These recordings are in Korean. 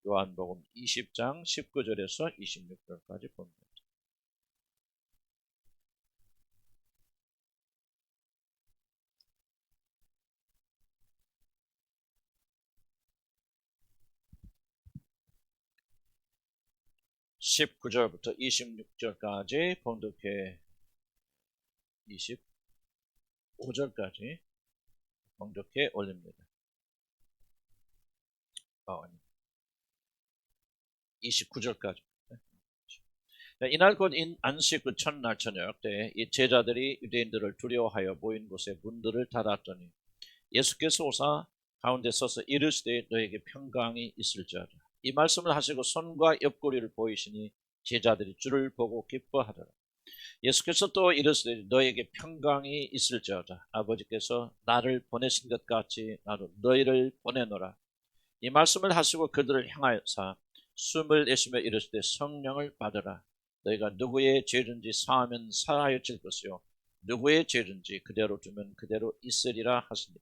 요한복음 20장 19절에서 26절까지 봅니다. (19절부터) (26절까지) 봉독해 25절까지 봉독해 올립니다. 29절까지. 이날 곧 안식 그 첫날 저녁 때 이 제자들이 유대인들을 두려워하여 모인 곳에 문들을 닫았더니 예수께서 오사 가운데 서서 이르시되 너에게 평강이 있을지어다. 이 말씀을 하시고 손과 옆구리를 보이시니 제자들이 주를 보고 기뻐하더라. 예수께서 또 이르시되 너에게 평강이 있을지어다. 아버지께서 나를 보내신 것 같이 나도 너희를 보내노라. 이 말씀을 하시고 그들을 향하여서 숨을 내쉬며 이르시되 성령을 받으라. 너희가 누구의 죄든지 사하면 사하여질 것이요 누구의 죄든지 그대로 두면 그대로 있으리라 하시니라.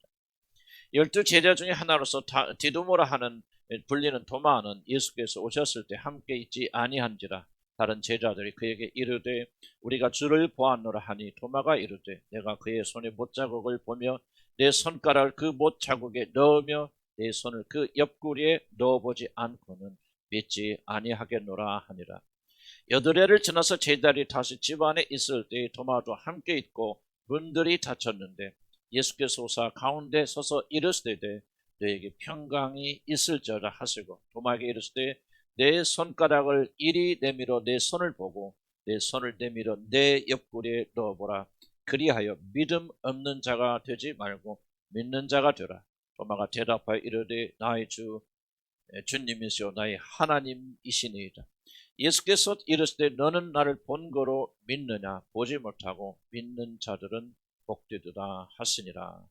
12 제자 중에 하나로서 디두모라 하는 불리는 도마는 예수께서 오셨을 때 함께 있지 아니한지라. 다른 제자들이 그에게 이르되 우리가 주를 보았노라 하니 도마가 이르되 내가 그의 손에 못자국을 보며 내 손가락을 그 못자국에 넣으며 내 손을 그 옆구리에 넣어보지 않고는 믿지 아니하겠노라 하니라. 여드레를 지나서 제자들이 다시 집 안에 있을 때 도마도 함께 있고 문들이 닫혔는데 예수께서 오사 가운데 서서 이르시되 너에게 평강이 있을지어다 하시고 도마에게 이르시되 내 손가락을 이리 내밀어 내 손을 보고 내 손을 내밀어 내 옆구리에 넣어보라. 그리하여 믿음 없는 자가 되지 말고 믿는 자가 되라. 도마가 대답하여 이르되 나의 주님이시오 나의 하나님이시니이다. 예수께서 이르시되 너는 나를 본 거로 믿느냐. 보지 못하고 믿는 자들은 복되도다 하시니라.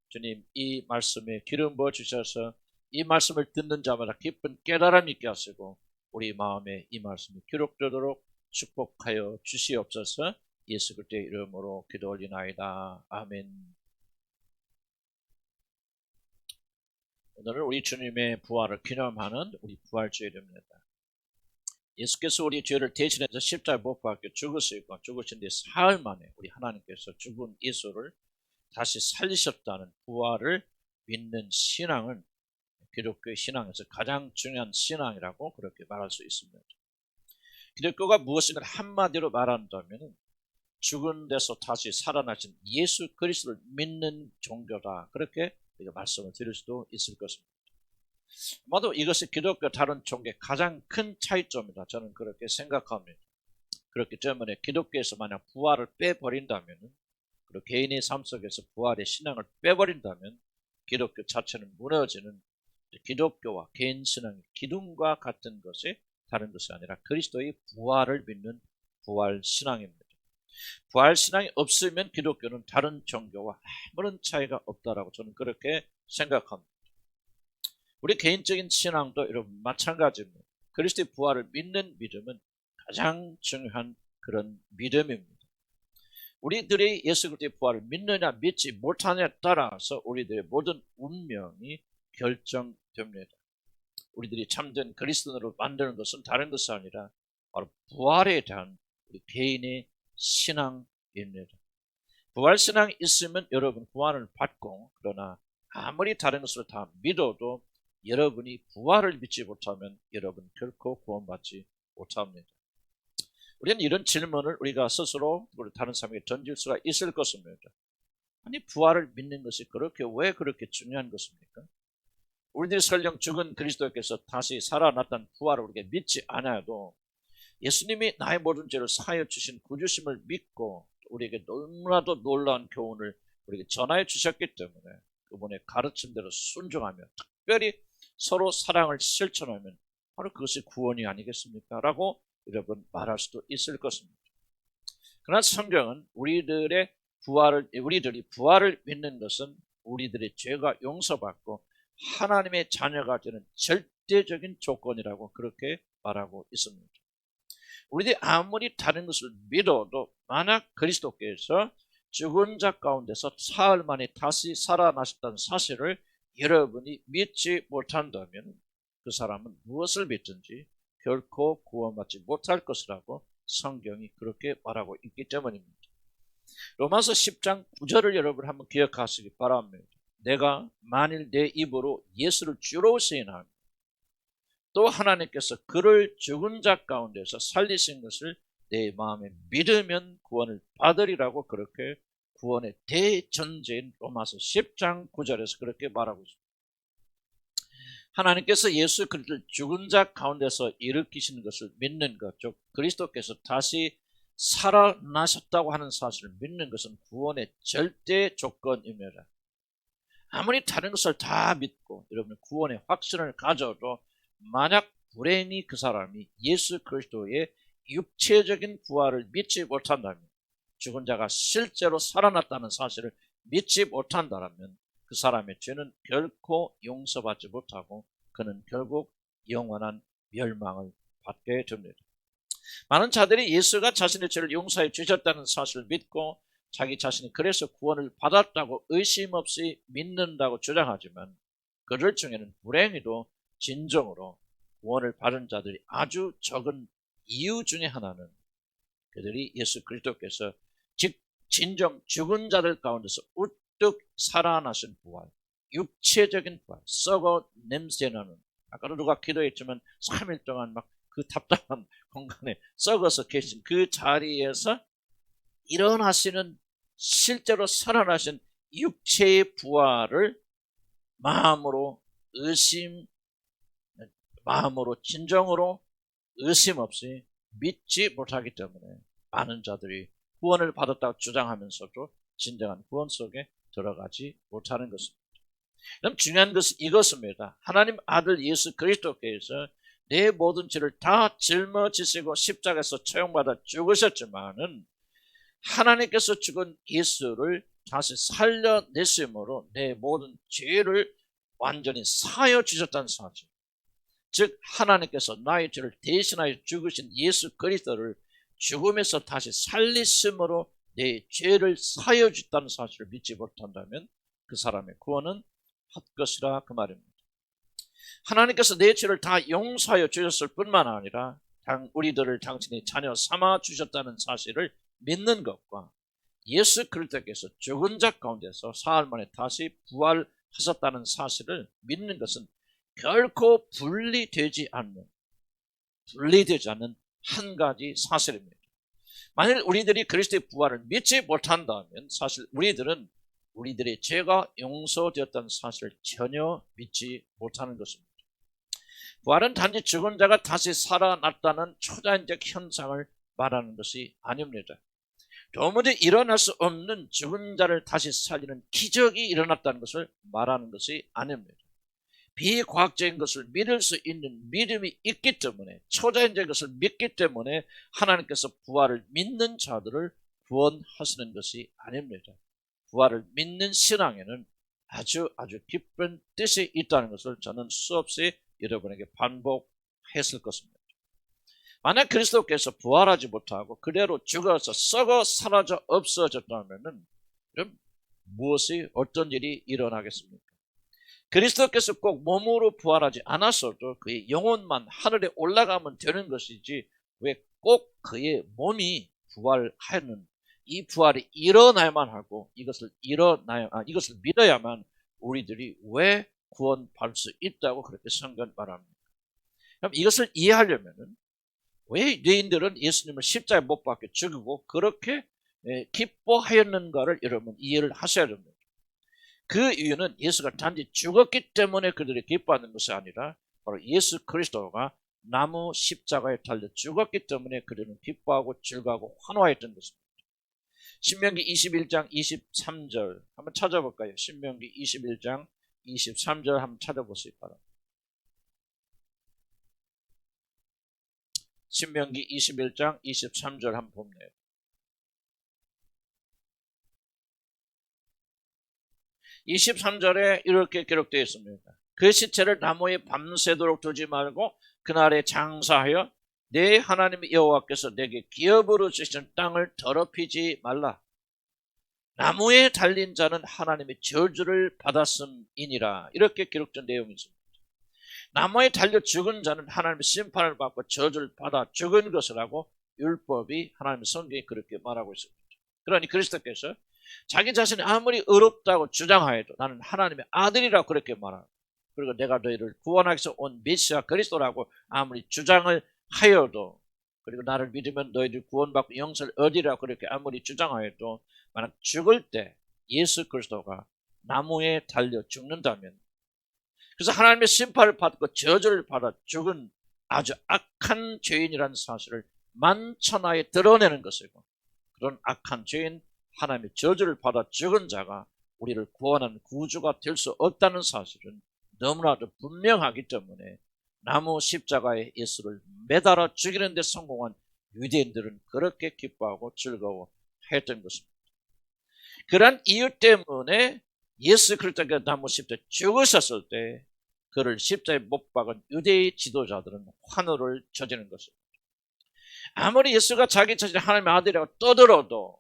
주님 이 말씀에 기름 부어 주셔서 이 말씀을 듣는 자마다 깊은 깨달음이 있게 하시고 우리 마음에 이 말씀이 기록되도록 축복하여 주시옵소서. 예수 그리스도의 이름으로 기도 올리나이다. 아멘. 오늘은 우리 주님의 부활을 기념하는 우리 부활주일입니다. 예수께서 우리 죄를 대신해서 십자가에 못 박혀 죽으시고 죽으신 뒤 사흘 만에 우리 하나님께서 죽은 예수를 다시 살리셨다는 부활을 믿는 신앙은 기독교의 신앙에서 가장 중요한 신앙이라고 그렇게 말할 수 있습니다. 기독교가 무엇인가 한마디로 말한다면 죽은 데서 다시 살아나신 예수 그리스도를 믿는 종교다. 그렇게 말씀을 드릴 수도 있을 것입니다. 아마도 이것이 기독교 다른 종교의 가장 큰 차이점이다. 저는 그렇게 생각합니다. 그렇기 때문에 기독교에서 만약 부활을 빼버린다면 그리고 개인의 삶 속에서 부활의 신앙을 빼버린다면 기독교 자체는 무너지는 기독교와 개인 신앙의 기둥과 같은 것이 다른 것이 아니라 그리스도의 부활을 믿는 부활 신앙입니다. 부활 신앙이 없으면 기독교는 다른 종교와 아무런 차이가 없다라고 저는 그렇게 생각합니다. 우리 개인적인 신앙도 여러분 마찬가지입니다. 그리스도의 부활을 믿는 믿음은 가장 중요한 그런 믿음입니다. 우리들이 예수 그리스도의 부활을 믿느냐 믿지 못하냐에 따라서 우리들의 모든 운명이 결정됩니다. 우리들이 참된 그리스도인으로 만드는 것은 다른 것이 아니라 바로 부활에 대한 우리 개인의 신앙입니다. 부활 신앙이 있으면 여러분 구원을 받고 그러나 아무리 다른 것을 다 믿어도 여러분이 부활을 믿지 못하면 여러분 결코 구원받지 못합니다. 우리는 이런 질문을 우리가 스스로 우리 다른 사람에게 던질 수가 있을 것입니다. 아니 부활을 믿는 것이 왜 그렇게 중요한 것입니까? 우리들이 설령 죽은 그리스도께서 다시 살아났다는 부활을 우리가 믿지 않아도 예수님이 나의 모든 죄를 사하여 주신 구주심을 믿고 우리에게 너무나도 놀라운 교훈을 우리에게 전하여 주셨기 때문에 그분의 가르침대로 순종하며 특별히 서로 사랑을 실천하면 바로 그것이 구원이 아니겠습니까? 라고 여러분 말할 수도 있을 것입니다. 그러나 성경은 우리들이 부활을 믿는 것은 우리들의 죄가 용서받고 하나님의 자녀가 되는 절대적인 조건이라고 그렇게 말하고 있습니다. 우리들이 아무리 다른 것을 믿어도 만약 그리스도께서 죽은 자 가운데서 사흘 만에 다시 살아나셨다는 사실을 여러분이 믿지 못한다면 그 그 사람은 무엇을 믿든지 결코 구원받지 못할 것이라고 성경이 그렇게 말하고 있기 때문입니다. 로마서 10장 9절을 여러분 한번 기억하시기 바랍니다. 내가 만일 내 입으로 예수를 주로 시인하며 또 하나님께서 그를 죽은 자 가운데서 살리신 것을 내 마음에 믿으면 구원을 받으리라고 그렇게 구원의 대전제인 로마서 10장 9절에서 그렇게 말하고 있습니다. 하나님께서 예수 그리스도를 죽은 자 가운데서 일으키시는 것을 믿는 것, 즉 그리스도께서 다시 살아나셨다고 하는 사실을 믿는 것은 구원의 절대 조건입니다. 아무리 다른 것을 다 믿고 여러분 구원의 확신을 가져도 만약 불행히 그 사람이 예수 그리스도의 육체적인 부활을 믿지 못한다면, 죽은 자가 실제로 살아났다는 사실을 믿지 못한다면 그 사람의 죄는 결코 용서받지 못하고 그는 결국 영원한 멸망을 받게 됩니다. 많은 자들이 예수가 자신의 죄를 용서해 주셨다는 사실을 믿고 자기 자신이 그래서 구원을 받았다고 의심 없이 믿는다고 주장하지만 그들 중에는 불행히도 진정으로 구원을 받은 자들이 아주 적은 이유 중에 하나는 그들이 예수 그리스도께서 진정 죽은 자들 가운데서 우뚝 살아나신 부활, 육체적인 부활, 썩어 냄새나는, 아까도 누가 기도했지만 3일 동안 막 그 답답한 공간에 썩어서 계신 그 자리에서 일어나시는 실제로 살아나신 육체의 부활을 마음으로 진정으로 의심 없이 믿지 못하기 때문에 많은 자들이 구원을 받았다고 주장하면서도 진정한 구원 속에 들어가지 못하는 것입니다. 그럼 중요한 것은 이것입니다. 하나님 아들 예수 그리스도께서 내 모든 죄를 다 짊어지시고 십자가에서 처형받아 죽으셨지만은 하나님께서 죽은 예수를 다시 살려내심으로 내 모든 죄를 완전히 사여 주셨다는 사실, 즉 하나님께서 나의 죄를 대신하여 죽으신 예수 그리스도를 죽음에서 다시 살리심으로 내 죄를 사여 주셨다는 사실을 믿지 못한다면 그 사람의 구원은 헛것이라 그 말입니다. 하나님께서 내 죄를 다 용서하여 주셨을 뿐만 아니라 우리들을 당신의 자녀 삼아 주셨다는 사실을 믿는 것과 예수 그리스도께서 죽은 자 가운데서 사흘 만에 다시 부활하셨다는 사실을 믿는 것은 결코 분리되지 않는 한 가지 사실입니다. 만일 우리들이 그리스도의 부활을 믿지 못한다면 사실 우리들의 죄가 용서되었다는 사실을 전혀 믿지 못하는 것입니다. 부활은 단지 죽은 자가 다시 살아났다는 초자연적 현상을 말하는 것이 아닙니다. 도무지 일어날 수 없는 죽은 자를 다시 살리는 기적이 일어났다는 것을 말하는 것이 아닙니다. 비과학적인 것을 믿을 수 있는 믿음이 있기 때문에, 초자연적인 것을 믿기 때문에 하나님께서 부활을 믿는 자들을 구원하시는 것이 아닙니다. 부활을 믿는 신앙에는 아주 깊은 뜻이 있다는 것을 저는 수없이 여러분에게 반복했을 것입니다. 만약 그리스도께서 부활하지 못하고 그대로 죽어서 썩어 사라져 없어졌다면 어떤 일이 일어나겠습니까? 그리스도께서 꼭 몸으로 부활하지 않았어도 그의 영혼만 하늘에 올라가면 되는 것이지 왜 꼭 그의 몸이 부활하는, 이 부활이 일어나야만 하고 이것을 믿어야만 우리들이 왜 구원받을 수 있다고 그렇게 성경 말합니다. 그럼 이것을 이해하려면은 왜 유대인들은 예수님을 십자가에 못 박혀 죽이고 그렇게 기뻐하였는가를 여러분 이해를 하셔야 됩니다. 그 이유는 예수가 단지 죽었기 때문에 그들이 기뻐하는 것이 아니라 바로 예수 그리스도가 나무 십자가에 달려 죽었기 때문에 그들은 기뻐하고 즐거워하고 환호했던 것입니다. 신명기 21장 23절 한번 찾아볼까요? 신명기 21장 23절 한번 찾아보시기 바랍니다. 신명기 21장 23절 한번 봅니다. 23절에 이렇게 기록되어 있습니다. 그 시체를 나무에 밤새도록 두지 말고 그날에 장사하여 내 하나님 여호와께서 내게 기업으로 주신 땅을 더럽히지 말라. 나무에 달린 자는 하나님의 저주를 받았음이니라. 이렇게 기록된 내용이 있습니다. 나무에 달려 죽은 자는 하나님의 심판을 받고 저주를 받아 죽은 것이라고 율법이 하나님의 성경이 그렇게 말하고 있습니다. 그러니 그리스도께서 자기 자신이 아무리 의롭다고 주장하여도 나는 하나님의 아들이라고 그렇게 말하고, 그리고 내가 너희를 구원하기 위해서 온 메시아 그리스도라고 아무리 주장을 하여도, 그리고 나를 믿으면 너희들 구원받고 영생을 얻으리라고 그렇게 아무리 주장하여도, 만약 죽을 때 예수 그리스도가 나무에 달려 죽는다면, 그래서 하나님의 심판을 받고 저주를 받아 죽은 아주 악한 죄인이라는 사실을 만천하에 드러내는 것이고, 그런 악한 죄인, 하나님의 저주를 받아 죽은 자가 우리를 구원하는 구주가 될 수 없다는 사실은 너무나도 분명하기 때문에 나무 십자가에 예수를 매달아 죽이는 데 성공한 유대인들은 그렇게 기뻐하고 즐거워했던 것입니다. 그런 이유 때문에 예수 그리스도가 나무 십자가에 죽으셨을 때 그를 십자가에 못 박은 유대의 지도자들은 환호를 저지르는 것입니다. 아무리 예수가 자기 자신이 하나님의 아들이라고 떠들어도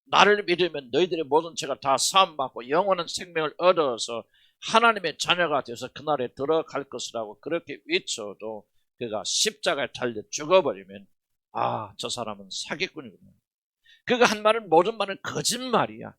나를 믿으면 너희들의 모든 죄가 다 사함받고 영원한 생명을 얻어서 하나님의 자녀가 되어서 그날에 들어갈 것이라고 그렇게 외쳐도 그가 십자가에 달려 죽어버리면 저 사람은 사기꾼이구나. 그가 한 말은 모든 말은 거짓말이야.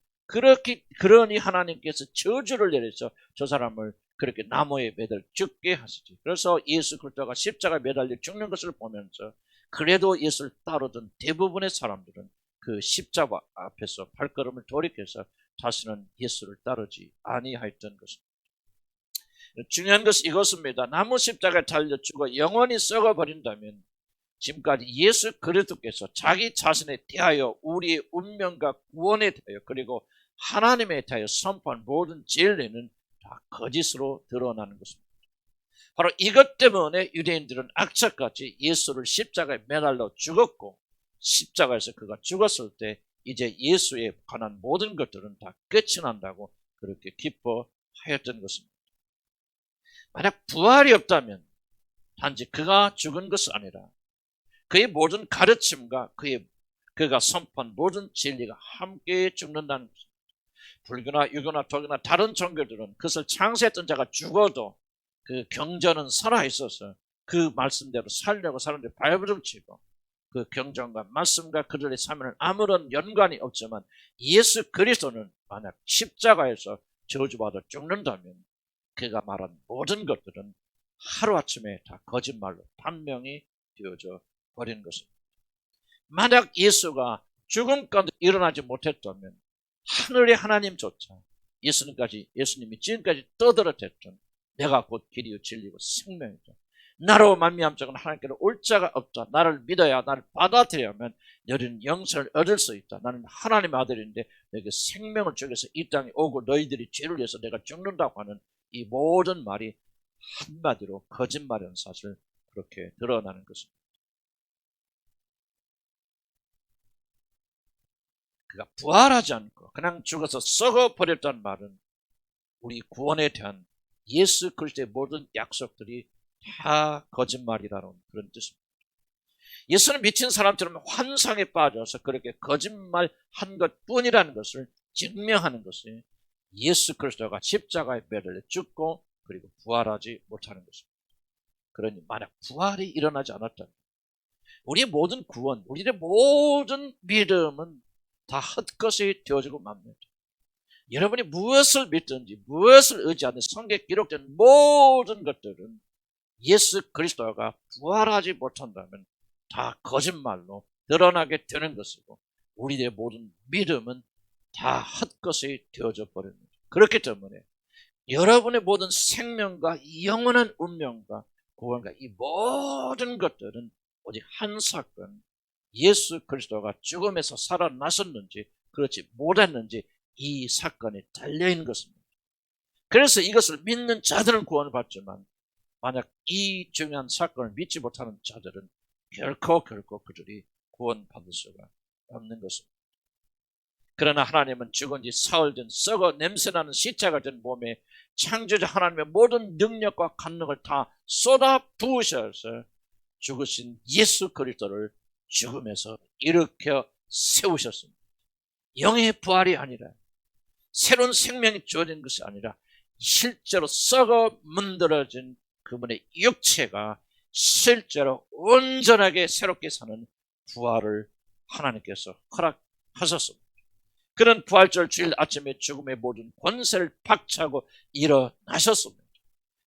그러니 하나님께서 저주를 내려서 저 사람을 그렇게 나무에 매달려 죽게 하시지. 그래서 예수 그리스도가 십자가에 매달려 죽는 것을 보면서 그래도 예수를 따르던 대부분의 사람들은 그 십자가 앞에서 발걸음을 돌이켜서 다시는 예수를 따르지 아니하였던 것입니다. 중요한 것은 이것입니다. 나무 십자가에 달려 죽어 영원히 썩어버린다면 지금까지 예수 그리스도께서 자기 자신에 대하여 우리의 운명과 구원에 대하여 그리고 하나님에 대하여 선포한 모든 진리는 다 거짓으로 드러나는 것입니다. 바로 이것 때문에 유대인들은 악착같이 예수를 십자가에 매달려 죽었고, 십자가에서 그가 죽었을 때 이제 예수에 관한 모든 것들은 다 끝이 난다고 그렇게 기뻐하였던 것입니다. 만약 부활이 없다면 단지 그가 죽은 것이 아니라 그의 모든 가르침과 그가 선포한 모든 진리가 함께 죽는다는 것입니다. 불교나 유교나 도교나 다른 종교들은 그것을 창시했던 자가 죽어도 그 경전은 살아있어서 그 말씀대로 살려고 사람들이 발버둥치고 그 경전과 말씀과 그들의 삶에는 아무런 연관이 없지만 예수 그리스도는 만약 십자가에서 저주받아 죽는다면 그가 말한 모든 것들은 하루아침에 다 거짓말로 판명이 되어져 버리는 것입니다. 만약 예수가 죽음 가운데 일어나지 못했다면 하늘의 하나님조차 예수님이 지금까지 떠들어댔던 내가 곧 길이요 진리고 생명이다. 나로 말미암 자는 하나님께로 올 자가 없다. 나를 믿어야, 나를 받아들여야만 너희는 영생을 얻을 수 있다. 나는 하나님의 아들인데 너에게 생명을 주기 위해서 이 땅에 오고 너희들이 죄를 위해서 내가 죽는다고 하는 이 모든 말이 한마디로 거짓말이라는 사실을 그렇게 드러나는 것입니다. 그가 부활하지 않고 그냥 죽어서 썩어버렸다는 말은 우리 구원에 대한 예수 그리스도의 모든 약속들이 다 거짓말이라는 그런 뜻입니다. 예수는 미친 사람처럼 환상에 빠져서 그렇게 거짓말한 것뿐이라는 것을 증명하는 것이 예수 그리스도가 십자가에 매달려 죽고 그리고 부활하지 못하는 것입니다. 그러니 만약 부활이 일어나지 않았다면 우리의 모든 구원, 우리의 모든 믿음은 다 헛것이 되어지고 맙니다. 여러분이 무엇을 믿든지 무엇을 의지하든 성경에 기록된 모든 것들은 예수 그리스도가 부활하지 못한다면 다 거짓말로 드러나게 되는 것이고 우리의 모든 믿음은 다 헛것이 되어져 버립니다. 그렇기 때문에 여러분의 모든 생명과 영원한 운명과 구원과 이 모든 것들은 오직 한 사건, 예수 그리스도가 죽음에서 살아나셨는지 그렇지 못했는지 이 사건에 달려있는 것입니다. 그래서 이것을 믿는 자들은 구원을 받지만 만약 이 중요한 사건을 믿지 못하는 자들은 결코 그들이 구원받을 수가 없는 것입니다. 그러나 하나님은 죽은 지 사흘 된 썩어 냄새나는 시체가 된 몸에 창조자 하나님의 모든 능력과 간능을 다 쏟아 부으셔서 죽으신 예수 그리스도를 죽음에서 일으켜 세우셨습니다. 영의 부활이 아니라 새로운 생명이 주어진 것이 아니라 실제로 썩어 문드러진 그분의 육체가 실제로 온전하게 새롭게 사는 부활을 하나님께서 허락하셨습니다. 그는 부활절 주일 아침에 죽음의 모든 권세를 박차고 일어나셨습니다.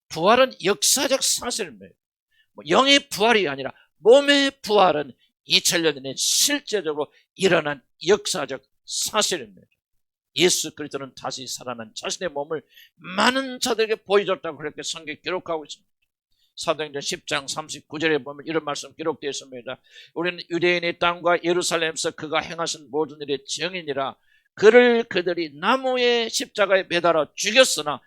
부활은 역사적 사실입니다. 영의 부활이 아니라 몸의 부활은 2000년 전에 실제적으로 일어난 역사적 사실입니다. 예수 그리스도는 다시 살아난 자신의 몸을 많은 자들에게 보여줬다고 그렇게 성경에 기록하고 있습니다. 사도행전 10장 39절에 보면 이런 말씀 기록되어 있습니다. 우리는 유대인의 땅과 예루살렘에서 그가 행하신 모든 일의 증인이라. 그를 그들이 나무의 십자가에 매달아 죽였으나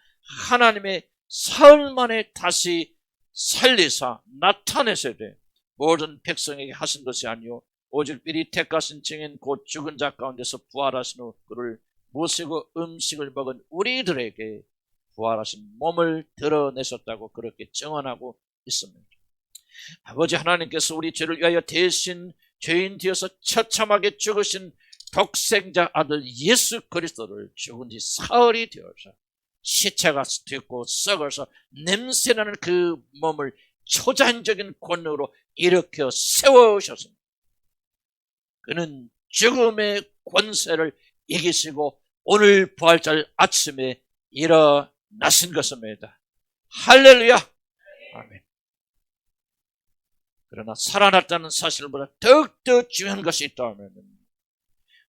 하나님의 사흘 만에 다시 살리사 나타내시되 모든 백성에게 하신 것이 아니요 오직 미리 택하신 증인 곧 죽은 자 가운데서 부활하신 후 그를 모시고 음식을 먹은 우리들에게 부활하신 몸을 드러내셨다고 그렇게 증언하고 있습니다. 아버지 하나님께서 우리 죄를 위하여 대신 죄인 되어서 처참하게 죽으신 독생자 아들 예수 그리스도를 죽은 지 사흘이 되어서 시체가 되고 썩어서 냄새나는 그 몸을 초자연적인 권능으로 일으켜 세우셨습니다. 그는 죽음의 권세를 이기시고 오늘 부활절 아침에 일어나신 것입니다. 할렐루야. 아멘. 그러나 살아났다는 사실보다 더욱더 중요한 것이 있다면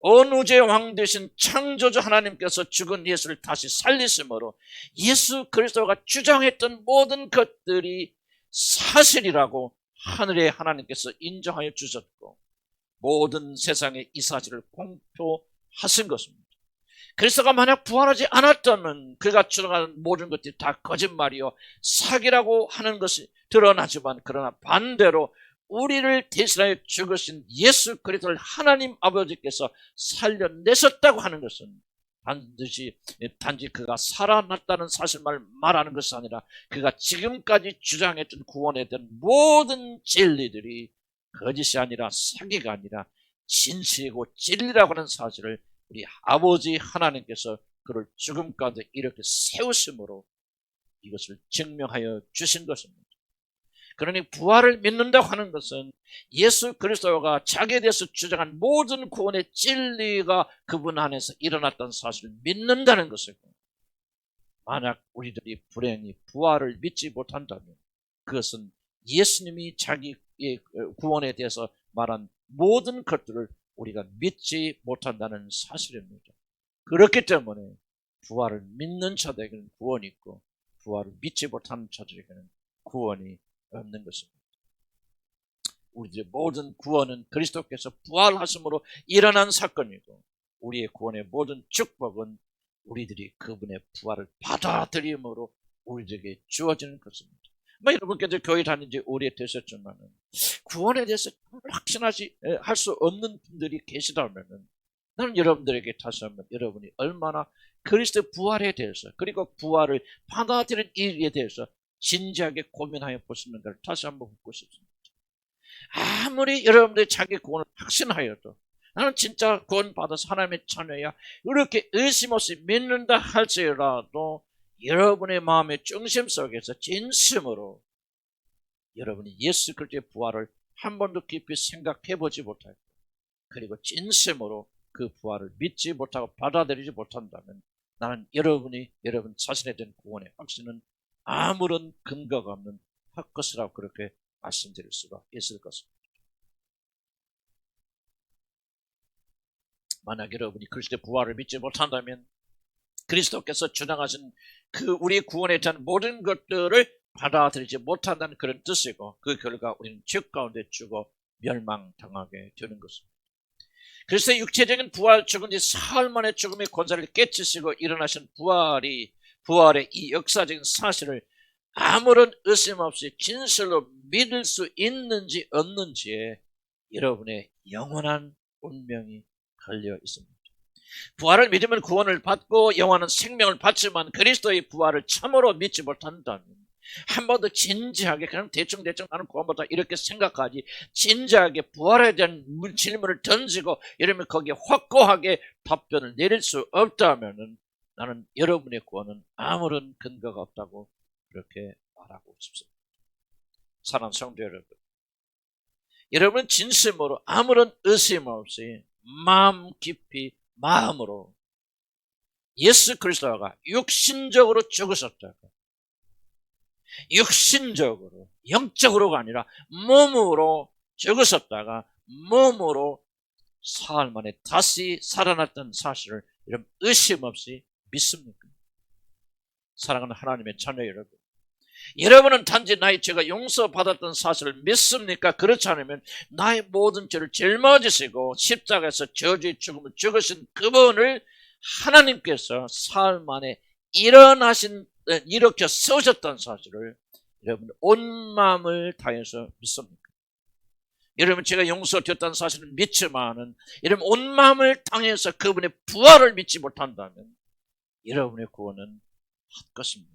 온 우주의 왕 되신 창조주 하나님께서 죽은 예수를 다시 살리심으로 예수 그리스도가 주장했던 모든 것들이 사실이라고 하늘의 하나님께서 인정하여 주셨고 모든 세상에 이 사실을 공표하신 것입니다. 그리스도가 만약 부활하지 않았다면 그가 주장하는 모든 것들이 다 거짓말이요 사기라고 하는 것이 드러나지만 그러나 반대로 우리를 대신하여 죽으신 예수 그리스도를 하나님 아버지께서 살려내셨다고 하는 것은 단지 그가 살아났다는 사실만 말하는 것이 아니라 그가 지금까지 주장했던 구원에 대한 모든 진리들이 거짓이 아니라 사기가 아니라 진실이고 진리라고 하는 사실을 우리 아버지 하나님께서 그를 죽음 가운데 이렇게 세우심으로 이것을 증명하여 주신 것입니다. 그러니 부활을 믿는다고 하는 것은 예수 그리스도가 자기에 대해서 주장한 모든 구원의 진리가 그분 안에서 일어났다는 사실을 믿는다는 것이고 만약 우리들이 불행히 부활을 믿지 못한다면 그것은 예수님이 자기의 구원에 대해서 말한 모든 것들을 우리가 믿지 못한다는 사실입니다. 그렇기 때문에 부활을 믿는 자들에게는 구원이 있고 부활을 믿지 못하는 자들에게는 구원이 없는 것입니다. 우리들의 모든 구원은 그리스도께서 부활하심으로 일어난 사건이고 우리의 구원의 모든 축복은 우리들이 그분의 부활을 받아들임으로 우리들에게 주어지는 것입니다. 여러분께서 교회 다닌 지 오래되셨지만 구원에 대해서 확신하지 할 수 없는 분들이 계시다면 나는 여러분들에게 다시 한번 여러분이 얼마나 그리스도의 부활에 대해서 그리고 부활을 받아들이는 일에 대해서 진지하게 고민하여 보시는가를 다시 한번 묻고 싶습니다. 아무리 여러분들이 자기 구원을 확신하여도 나는 진짜 구원받아서 하나님의 자녀야 이렇게 의심 없이 믿는다 할지라도 여러분의 마음의 중심 속에서 진심으로 여러분이 예수 그리스도의 부활을 한 번도 깊이 생각해 보지 못하고 그리고 진심으로 그 부활을 믿지 못하고 받아들이지 못한다면 나는 여러분 자신에 대한 구원의 확신은 아무런 근거가 없는 헛것이라고 그렇게 말씀드릴 수가 있을 것입니다. 만약 여러분이 그리스도의 부활을 믿지 못한다면 그리스도께서 주장하신 그 우리 구원에 대한 모든 것들을 받아들이지 못한다는 그런 뜻이고 그 결과 우리는 죄 가운데 죽어 멸망당하게 되는 것입니다. 그리스도의 육체적인 부활 죽은 지 사흘 만에 죽음의 권세를 깨치시고 일어나신 부활의 이 역사적인 사실을 아무런 의심 없이 진실로 믿을 수 있는지 없는지에 여러분의 영원한 운명이 걸려 있습니다. 부활을 믿으면 구원을 받고 영원한 생명을 받지만 그리스도의 부활을 참으로 믿지 못한다면 한 번 더 진지하게 그냥 대충 나는 구원받아 이렇게 생각하지 진지하게 부활에 대한 질문을 던지고 이러면 거기에 확고하게 답변을 내릴 수 없다면 나는 여러분의 구원은 아무런 근거가 없다고 그렇게 말하고 싶습니다. 사랑하는 성도 여러분, 여러분 진심으로 아무런 의심 없이 마음 깊이 마음으로 예수 그리스도가 육신적으로 죽으셨다고, 육신적으로, 영적으로가 아니라 몸으로 죽으셨다가 몸으로 사흘 만에 다시 살아났던 사실을 여러분 의심 없이 믿습니까? 사랑하는 하나님의 자녀 여러분, 여러분은 단지 나의 죄가 용서받았던 사실을 믿습니까? 그렇지 않으면 나의 모든 죄를 짊어지시고 십자가에서 저주의 죽음을 죽으신 그분을 하나님께서 사흘 만에 일으켜 세우셨다는 사실을 여러분 온 마음을 다해서 믿습니까? 여러분 제가 용서되었다는 사실을 믿지만은 여러분 온 마음을 당해서 그분의 부활을 믿지 못한다면 여러분의 구원은 헛것입니다.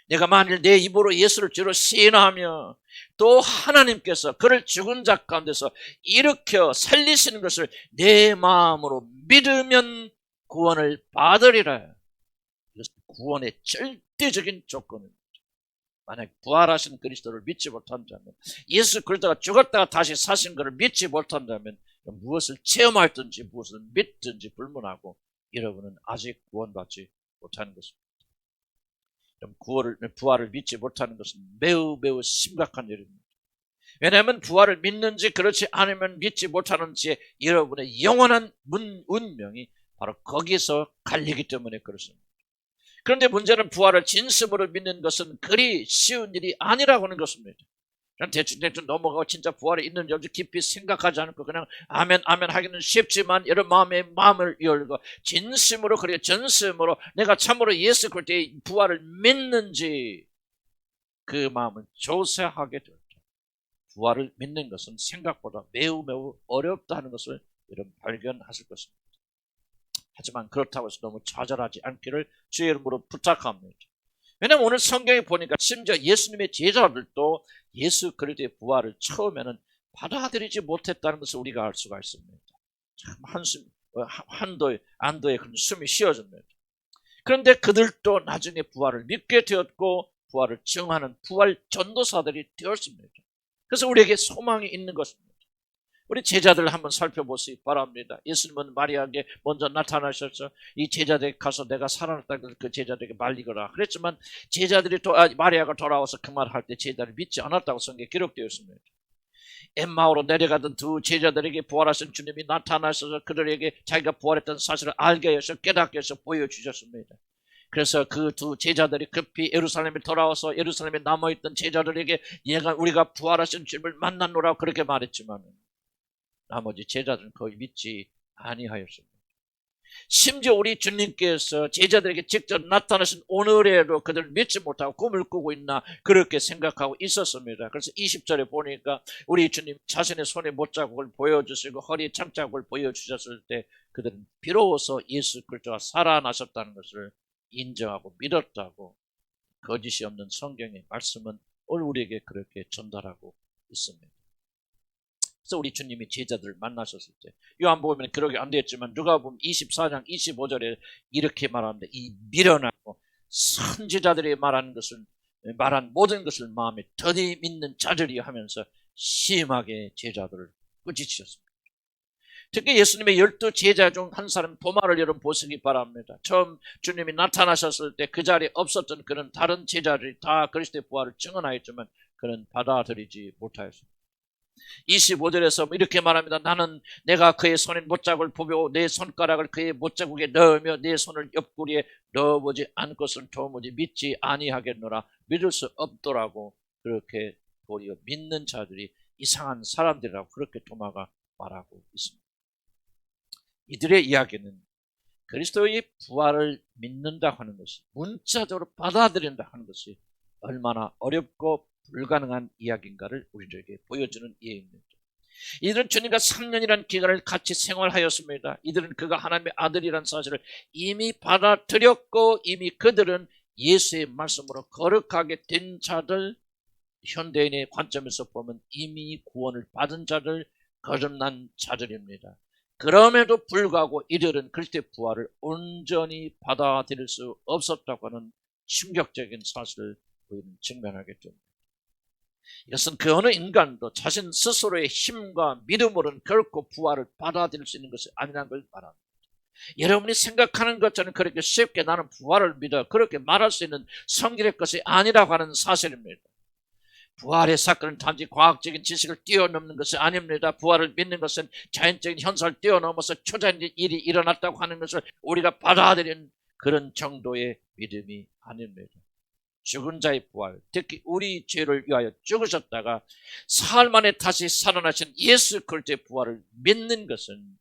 내가 만일 내 입으로 예수를 주로 시인하며 또 하나님께서 그를 죽은 자 가운데서 일으켜 살리시는 것을 내 마음으로 믿으면 구원을 받으리라. 이것은 구원의 절대적인 조건입니다. 만약 부활하신 그리스도를 믿지 못한다면, 예수 그리스도가 죽었다가 다시 사신 것을 믿지 못한다면 무엇을 체험할든지 무엇을 믿든지 불문하고 여러분은 아직 구원받지 못하는 것입니다. 부활을 믿지 못하는 것은 매우 매우 심각한 일입니다. 왜냐하면 부활을 믿는지 그렇지 않으면 믿지 못하는지 여러분의 영원한 운명이 바로 거기서 갈리기 때문에 그렇습니다. 그런데 문제는 부활을 진심으로 믿는 것은 그리 쉬운 일이 아니라고 하는 것입니다. 그냥 대충 넘어가고 진짜 부활이 있는지 없는지 깊이 생각하지 않고 그냥 아멘 아멘 하기는 쉽지만 여러분 마음을 열고 진심으로 그리고 전심으로 내가 참으로 예수 그리스도의 부활을 믿는지 그 마음을 조사하게 될 때 부활을 믿는 것은 생각보다 매우 매우 어렵다는 것을 여러분 발견하실 것입니다. 하지만 그렇다고 해서 너무 좌절하지 않기를 주의 이름으로 부탁합니다. 왜냐하면 오늘 성경에 보니까 심지어 예수님의 제자들도 예수 그리스도의 부활을 처음에는 받아들이지 못했다는 것을 우리가 알 수가 있습니다. 참 안도의 그런 숨이 쉬어집니다. 그런데 그들도 나중에 부활을 믿게 되었고 부활을 증하는 부활 전도사들이 되었습니다. 그래서 우리에게 소망이 있는 것입니다. 우리 제자들을 한번 살펴보시기 바랍니다. 예수님은 마리아에게 먼저 나타나셔서 이 제자들에게 가서 내가 살아났다는 그 제자들에게 말리거라 그랬지만 제자들이 마리아가 돌아와서 그 말을 할 때 제자들이 믿지 않았다고 성경에 기록되어 있습니다. 엠마오로 내려가던 두 제자들에게 부활하신 주님이 나타나셔서 그들에게 자기가 부활했던 사실을 알게 해서 깨닫게 해서 보여주셨습니다. 그래서 그 두 제자들이 급히 예루살렘에 돌아와서 예루살렘에 남아있던 제자들에게 우리가 부활하신 주님을 만났노라 그렇게 말했지만 나머지 제자들은 거의 믿지 아니하였습니다. 심지어 우리 주님께서 제자들에게 직접 나타나신 오늘에도 그들을 믿지 못하고 꿈을 꾸고 있나 그렇게 생각하고 있었습니다. 그래서 20절에 보니까 우리 주님 자신의 손에 못자국을 보여주시고 허리에 창자국을 보여주셨을 때 그들은 비로소 예수 그리스도가 살아나셨다는 것을 인정하고 믿었다고 거짓이 없는 성경의 말씀은 오늘 우리에게 그렇게 전달하고 있습니다. 그래서 우리 주님이 제자들을 만나셨을 때 요한복음에는 그러게 안 되었지만 누가복음 24장 25절에 이렇게 말하는데 이 미련하고 선지자들이 말한 모든 것을 마음에 더디 믿는 자들이 하면서 심하게 제자들을 꾸짖으셨습니다. 특히 예수님의 12 제자 중 한 사람 도마를 여러분 보시기 바랍니다. 처음 주님이 나타나셨을 때 그 자리에 없었던 그런 다른 제자들이 다 그리스도의 부활을 증언하였지만 그는 받아들이지 못하였습니다. 25절에서 이렇게 말합니다. 나는 내가 그의 손에 못자국을 보고 내 손가락을 그의 못자국에 넣으며 내 손을 옆구리에 넣어보지 않고서는 도무지 믿지 아니하겠노라. 믿을 수 없더라고. 그렇게 도리어 믿는 자들이 이상한 사람들이라고 그렇게 도마가 말하고 있습니다. 이들의 이야기는 그리스도의 부활을 믿는다 하는 것이 문자적으로 받아들인다 하는 것이 얼마나 어렵고 불가능한 이야기인가를 우리에게 보여주는 예입니다. 이들은 주님과 3년이라는 기간을 같이 생활하였습니다. 이들은 그가 하나님의 아들이라는 사실을 이미 받아들였고 이미 그들은 예수의 말씀으로 거룩하게 된 자들, 현대인의 관점에서 보면 이미 구원을 받은 자들, 거듭난 자들입니다. 그럼에도 불구하고 이들은 그리스도의 부활을 온전히 받아들일 수 없었다고 하는 충격적인 사실을 우리는 직면하게 됩니다. 이것은 그 어느 인간도 자신 스스로의 힘과 믿음으로는 결코 부활을 받아들일 수 있는 것이 아니라는 걸 말합니다. 여러분이 생각하는 것처럼 그렇게 쉽게 나는 부활을 믿어 그렇게 말할 수 있는 성질의 것이 아니라고 하는 사실입니다. 부활의 사건은 단지 과학적인 지식을 뛰어넘는 것이 아닙니다. 부활을 믿는 것은 자연적인 현상을 뛰어넘어서 초자연적인 일이 일어났다고 하는 것을 우리가 받아들이는 그런 정도의 믿음이 아닙니다. 죽은 자의 부활, 특히 우리 죄를 위하여 죽으셨다가 사흘 만에 다시 살아나신 예수 그리스도의 부활을 믿는 것은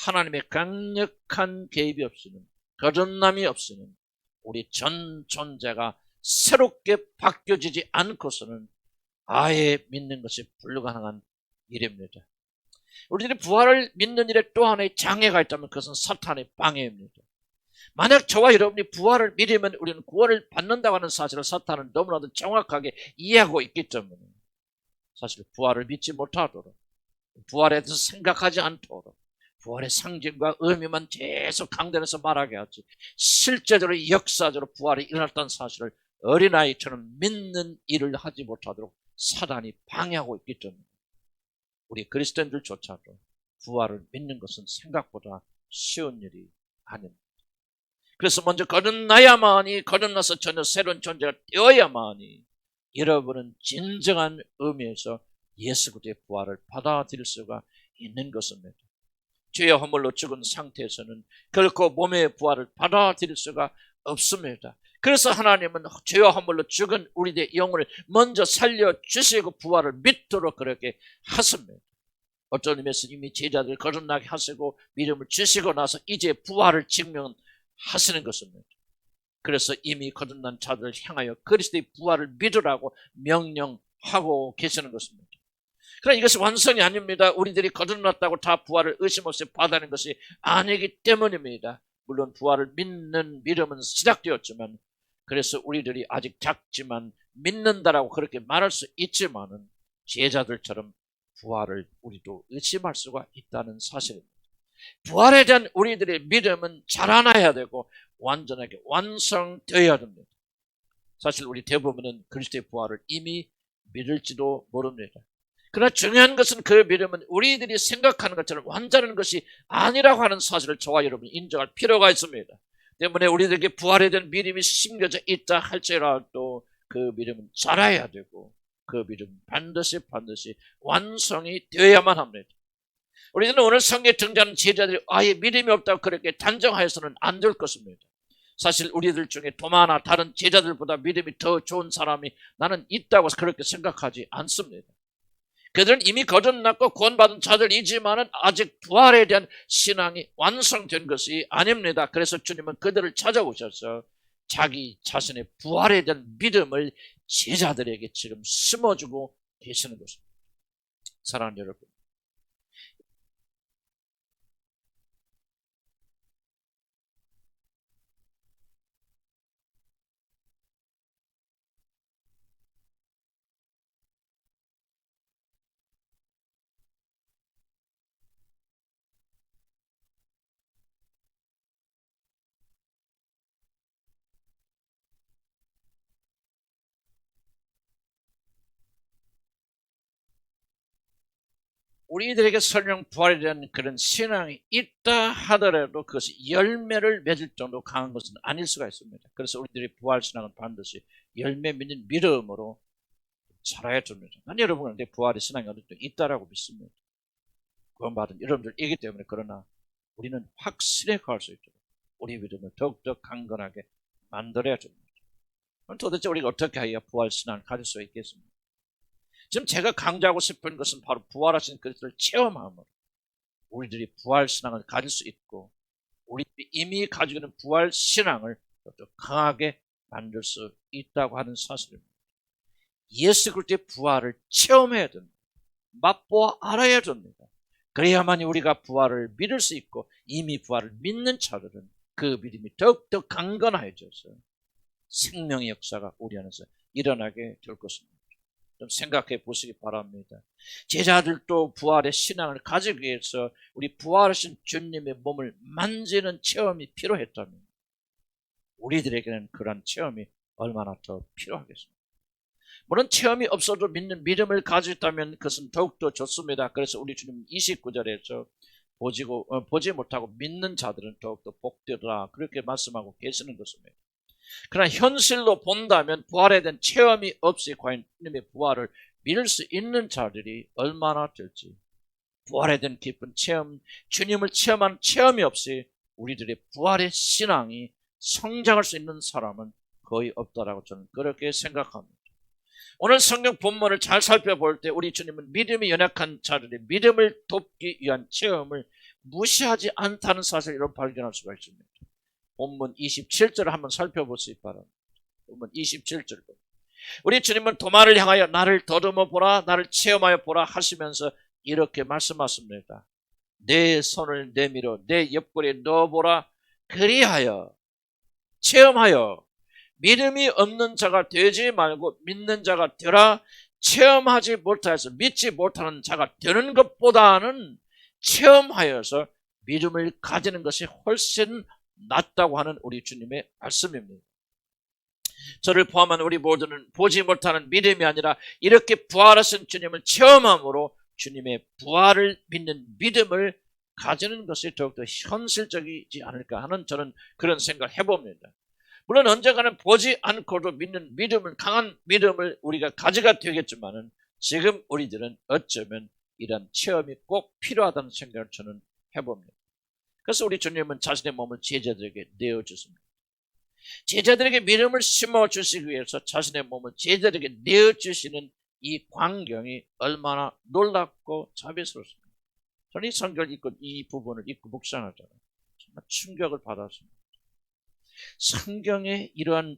하나님의 강력한 개입이 없이는, 거듭남이 없이는 우리 전 존재가 새롭게 바뀌어지지 않고서는 아예 믿는 것이 불가능한 일입니다. 우리들이 부활을 믿는 일에 또 하나의 장애가 있다면 그것은 사탄의 방해입니다. 만약 저와 여러분이 부활을 믿으면 우리는 구원을 받는다고 하는 사실을 사탄은 너무나도 정확하게 이해하고 있기 때문에 사실 부활을 믿지 못하도록, 부활에 대해서 생각하지 않도록 부활의 상징과 의미만 계속 강단에서 말하게 하지 실제적으로 역사적으로 부활이 일어났다는 사실을 어린아이처럼 믿는 일을 하지 못하도록 사단이 방해하고 있기 때문에 우리 그리스도인들조차도 부활을 믿는 것은 생각보다 쉬운 일이 아닙니다. 그래서 먼저 거듭나야만이, 거듭나서 전혀 새로운 존재가 되어야만이 여러분은 진정한 의미에서 예수 그리스도의 부활을 받아들일 수가 있는 것입니다. 죄의 허물로 죽은 상태에서는 결코 몸의 부활을 받아들일 수가 없습니다. 그래서 하나님은 죄와 허물로 죽은 우리의 영혼을 먼저 살려주시고 부활을 믿도록 그렇게 하십니다. 어떤 의미에서 이미 제자들 거듭나게 하시고 믿음을 주시고 나서 이제 부활을 증명하시는 것입니다. 그래서 이미 거듭난 자들을 향하여 그리스도의 부활을 믿으라고 명령하고 계시는 것입니다. 그러나 이것이 완성이 아닙니다. 우리들이 거듭났다고 다 부활을 의심 없이 받아내는 것이 아니기 때문입니다. 물론 부활을 믿는 믿음은 시작되었지만 그래서 우리들이 아직 작지만 믿는다라고 그렇게 말할 수 있지만은 제자들처럼 부활을 우리도 의심할 수가 있다는 사실입니다. 부활에 대한 우리들의 믿음은 자라나야 되고 완전하게 완성되어야 됩니다. 사실 우리 대부분은 그리스도의 부활을 이미 믿을지도 모릅니다. 그러나 중요한 것은 그 믿음은 우리들이 생각하는 것처럼 완전한 것이 아니라고 하는 사실을 저와 여러분이 인정할 필요가 있습니다. 때문에 우리들에게 부활에 대한 믿음이 심겨져 있다 할지라도 그 믿음은 자라야 되고 그 믿음은 반드시 완성이 되어야만 합니다. 우리들은 오늘 성경에 등장하는 제자들이 아예 믿음이 없다고 그렇게 단정하여서는 안 될 것입니다. 사실 우리들 중에 도마나 다른 제자들보다 믿음이 더 좋은 사람이 나는 있다고 그렇게 생각하지 않습니다. 그들은 이미 거듭났고 구원받은 자들이지만 아직 부활에 대한 신앙이 완성된 것이 아닙니다. 그래서 주님은 그들을 찾아오셔서 자기 자신의 부활에 대한 믿음을 제자들에게 지금 심어주고 계시는 것입니다. 사랑하는 여러분, 우리들에게 설령 부활에 대한 그런 신앙이 있다 하더라도 그것이 열매를 맺을 정도 강한 것은 아닐 수가 있습니다. 그래서 우리들의 부활 신앙은 반드시 열매 맺는 믿음으로 살아야 됩니다. 난 여러분한테 부활의 신앙이 어느 정도 있다라고 믿습니다. 구원받은 여러분들이기 때문에. 그러나 우리는 확실히 갈 수 있도록 우리 믿음을 더욱더 강건하게 만들어야 됩니다. 그럼 도대체 우리가 어떻게 해야 부활 신앙을 가질 수 있겠습니까? 지금 제가 강조하고 싶은 것은 바로 부활하신 그리스도를 체험함으로 우리들이 부활 신앙을 가질 수 있고 우리들이 이미 가지고 있는 부활 신앙을 더 강하게 만들 수 있다고 하는 사실입니다. 예수 그리스도의 부활을 체험해야 됩니다. 맛보아 알아야 됩니다. 그래야만이 우리가 부활을 믿을 수 있고 이미 부활을 믿는 자들은 그 믿음이 더욱더 강건해져서 생명의 역사가 우리 안에서 일어나게 될 것입니다. 좀 생각해 보시기 바랍니다. 제자들도 부활의 신앙을 가지기 위해서 우리 부활하신 주님의 몸을 만지는 체험이 필요했다면 우리들에게는 그런 체험이 얼마나 더 필요하겠습니까? 물론 체험이 없어도 믿는 믿음을 가지고 있다면 그것은 더욱더 좋습니다. 그래서 우리 주님 29절에서 보지 못하고 믿는 자들은 더욱더 복되더라 그렇게 말씀하고 계시는 것입니다. 그러나 현실로 본다면 부활에 대한 체험이 없이 과연 주님의 부활을 믿을 수 있는 자들이 얼마나 될지, 부활에 대한 깊은 체험, 주님을 체험한 체험이 없이 우리들의 부활의 신앙이 성장할 수 있는 사람은 거의 없다라고 저는 그렇게 생각합니다. 오늘 성경 본문을 잘 살펴볼 때 우리 주님은 믿음이 연약한 자들의 믿음을 돕기 위한 체험을 무시하지 않다는 사실을 발견할 수가 있습니다. 본문 27절을 한번 살펴보시기 바랍니다. 본문 27절. 우리 주님은 도마를 향하여 나를 더듬어 보라, 나를 체험하여 보라 하시면서 이렇게 말씀하십니다. 내 손을 내밀어 내 옆구리에 넣어보라. 그리하여 체험하여 믿음이 없는 자가 되지 말고 믿는 자가 되라. 체험하지 못하여서 믿지 못하는 자가 되는 것보다는 체험하여서 믿음을 가지는 것이 훨씬 낫다고 하는 우리 주님의 말씀입니다. 저를 포함한 우리 모두는 보지 못하는 믿음이 아니라 이렇게 부활하신 주님을 체험함으로 주님의 부활을 믿는 믿음을 가지는 것이 더욱더 현실적이지 않을까 하는 저는 그런 생각을 해봅니다. 물론 언젠가는 보지 않고도 믿는 믿음을, 강한 믿음을 우리가 가져가 되겠지만은 지금 우리들은 어쩌면 이런 체험이 꼭 필요하다는 생각을 저는 해봅니다. 그래서 우리 주님은 자신의 몸을 제자들에게 내어주십니다. 제자들에게 믿음을 심어주시기 위해서 자신의 몸을 제자들에게 내어주시는 이 광경이 얼마나 놀랍고 자비스럽습니다. 저는 이 성경을 읽고 이 부분을 읽고 묵상하잖아요. 정말 충격을 받았습니다. 성경에 이러한,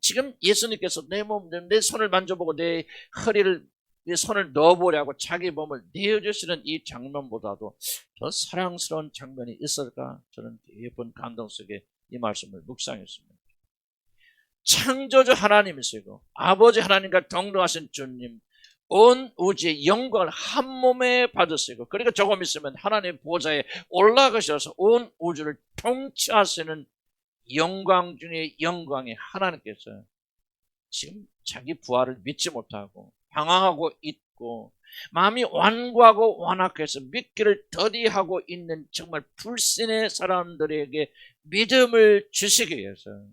지금 예수님께서 내 몸, 내 손을 만져보고 내 허리를, 내 손을 넣어보려고 자기 몸을 내어주시는 이 장면보다도 더 사랑스러운 장면이 있을까? 저는 예쁜 감동 속에 이 말씀을 묵상했습니다. 창조주 하나님이시고 아버지 하나님과 동등하신 주님, 온 우주의 영광을 한 몸에 받으시고, 그러니까 조금 있으면 하나님의 보좌에 올라가셔서 온 우주를 통치하시는 영광 중에 영광의 하나님께서 지금 자기 부활을 믿지 못하고 방황하고 있고 마음이 완고하고 완악해서 믿기를 더디하고 있는 정말 불신의 사람들에게 믿음을 주시기 위해서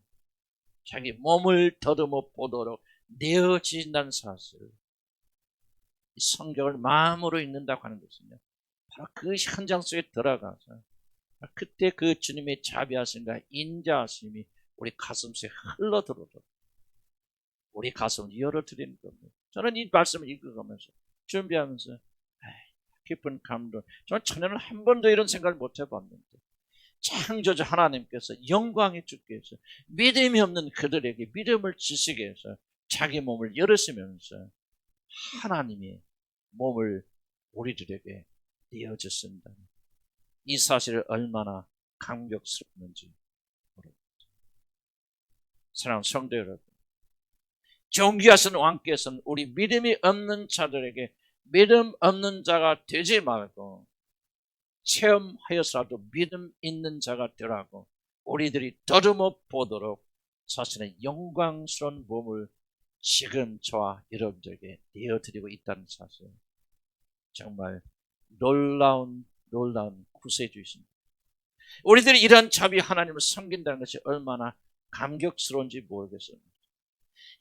자기 몸을 더듬어 보도록 내어진다는 사실, 이 성경을 마음으로 읽는다고 하는 것은요, 바로 그 현장 속에 들어가서 그때 그 주님의 자비하심과 인자하심이 우리 가슴속에 흘러들어도 우리 가슴을 열어드리는 겁니다. 저는 이 말씀을 읽어가면서 준비하면서 깊은 감동, 저는 전에는 한 번도 이런 생각을 못 해봤는데 창조주 하나님께서 영광의 주께서 믿음이 없는 그들에게 믿음을 주시기 위해서 자기 몸을 열으시면서 하나님이 몸을 우리들에게 내어주신다. 이 사실을 얼마나 감격스럽는지 모릅니다. 사랑하는 성도 여러분, 존귀하신 왕께서는 우리 믿음이 없는 자들에게 믿음 없는 자가 되지 말고 체험하여서라도 믿음 있는 자가 되라고 우리들이 더듬어 보도록 자신의 영광스러운 몸을 지금 저와 여러분들에게 내어드리고 있다는 사실, 정말 놀라운 구세주이십니다. 우리들이 이런 자비 하나님을 섬긴다는 것이 얼마나 감격스러운지 모르겠습니다.